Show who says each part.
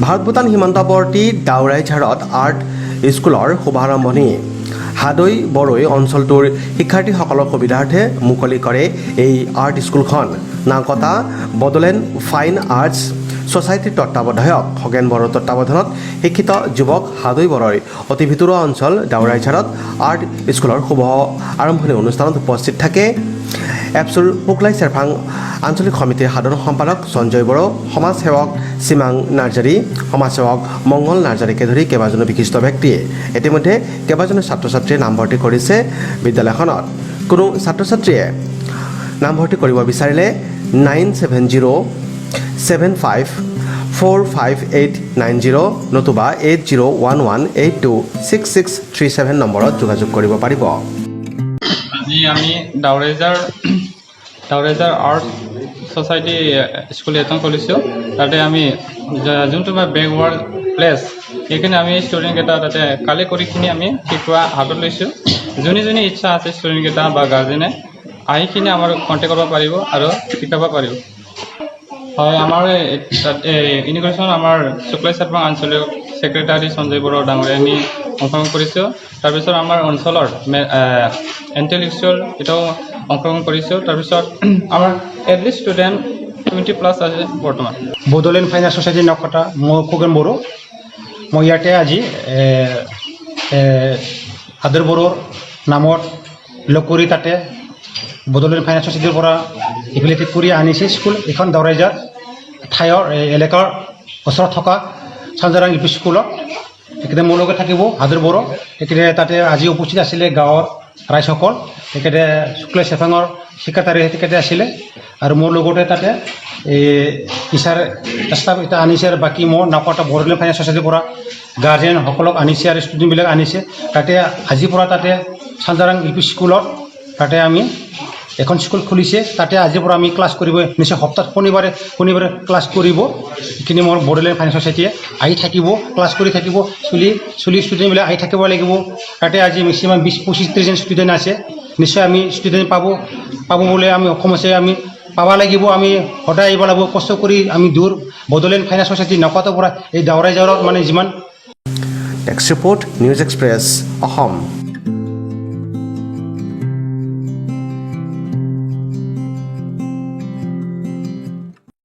Speaker 1: ভাৰত ভূটান সীমান্তৱৰ্তী দাওৰাইঝাৰত আৰ্ট স্কুলৰ শুভাৰম্ভণি হাদৈ বৰৈ অঞ্চলটোৰ শিক্ষাৰ্থীসকলৰ সুবিধাৰ্থে মুকলি কৰে এই আৰ্ট স্কুলখন। নাওকটা বড়োলেণ্ড ফাইন আৰ্টছ ছ'চাইটিৰ তত্ত্বাৱধায়ক খগেন বড়োৰ তত্ত্বাৱধানত শিক্ষিত যুৱক হাদৈ বৰৈ অতি ভিতৰুৱা অঞ্চল দাওৰাইঝাৰত আৰ্ট স্কুলৰ শুভ আৰম্ভণি অনুষ্ঠানত উপস্থিত থাকে এপছুৰ শুক্লাই চেৰফাং আঞ্চলিক সমিতিৰ সাধাৰণ সম্পাদক সঞ্জয় বড়ো, সমাজসেৱক সীমাং নাৰ্জাৰী, সমাজসেৱক মংগল নাৰ্জাৰীকে ধৰি কেইবাজনো বিশিষ্ট ব্যক্তিয়ে। ইতিমধ্যে কেইবাজনো ছাত্ৰ ছাত্ৰীয়ে নামভৰ্তি কৰিছে বিদ্যালয়খনত। কোনো ছাত্ৰ ছাত্ৰীয়ে নামভৰ্তি কৰিব বিচাৰিলে 9707545890 নতুবা 8011826637 নম্বৰত যোগাযোগ কৰিব পাৰিব।
Speaker 2: আজি আমি দাওৰাইজাৰ আৰ্ট ছ'চাইটি স্কুল এখন খুলিছোঁ। তাতে আমি যোনটো বেকৱাৰ্ড প্লেচ সেইখিনি আমি ষ্টুডেণ্টকেইটা তাতে কালেক্ট কৰিখিনি আমি শিকোৱা হাতত লৈছোঁ। যোনে ইচ্ছা আছে ষ্টুডেণ্টকেইটা বা গাৰ্জেনে আহিখিনি আমাৰ কণ্টেক্ট কৰিব পাৰিব আৰু শিকাব পাৰিব। হয়, আমাৰ ইনিগ্ৰেশ্যন আমাৰ শুক্লাই চেৰফাং আঞ্চলিক ছেক্ৰেটাৰী সঞ্জয় বড়ো ডাঙৰীয়া আমি অংশগ্ৰহণ কৰিছোঁ। তাৰপিছত আমাৰ অঞ্চলৰ ইণ্টেলেকচুৱেল এটাও অংশগ্ৰহণ কৰিছোঁ। তাৰপিছত আমাৰ এটলিষ্ট ষ্টুডেণ্ট 20+ আছে বৰ্তমান।
Speaker 3: বড়োলেণ্ড ফাইন আৰ্টছ ছ'চাইটিৰ নাওকটা মই খগেন বড়ো। মই ইয়াতে আজি হাদৈ বড়োৰ নামত লগ কৰি তাতে বড়োলেণ্ড ফাইন আৰ্টছ ছ'চাইটিৰ পৰা ইকুৱেলিটি কৰি আনিছে স্কুল এখন দাওৰাইজাৰ ঠাইৰ এলেকাৰ ওচৰত থকা চাঞ্জাৰাং ইউ পি স্কুলত। তেখেতে মোৰ লগত থাকিব হাদৈ বড়ো। তেখেতে তাতে আজি উপস্থিত আছিলে গাঁৱৰ ৰাইজসকল। তেখেতে শুক্লাই চেৰফাঙৰ ছেক্ৰেটাৰী তেখেতে আছিলে আৰু মোৰ লগতে তাতে টিচাৰ ষ্টাফ এটা আনিছে আৰু বাকী মোৰ নাওকটা বড়োলেণ্ড ফাইন আৰ্টছ ছ'চাইটিৰ পৰা গাৰ্জেনসকলক আনিছে আৰু ষ্টুডেণ্টবিলাক আনিছে। তাতে আজিৰ পৰা তাতে চাঞ্জাৰাং ইউ পি স্কুলত তাতে আমি এখন স্কুল খুলিছে। তাতে আজিৰ পৰা আমি ক্লাছ কৰিব নিশ্চয় সপ্তাহত শনিবাৰে ক্লাছ কৰিব। এইখিনি মোৰ বড়োলেণ্ড ফাইন আৰ্টছ ছ'চাইটিয়ে আহি থাকিব, ক্লাছ কৰি থাকিব। চলি ষ্টুডেণ্টবিলাক আহি থাকিব লাগিব। তাতে আজি মেক্সিমাম 20-25-30জন ষ্টুডেণ্ট আছে। নিশ্চয় আমি ষ্টুডেণ্ট পাব বুলি আমি সক্ষম আছে। আমি পাব লাগিব। আমি সদায় আহিব লাগিব, কষ্ট কৰি আমি দূৰ বড়োলেণ্ড ফাইন আৰ্টছ ছ'চাইটি নাওকটাৰ পৰা এই দাওৰাইজাৰত যিমান।
Speaker 1: Desk report news express Assam.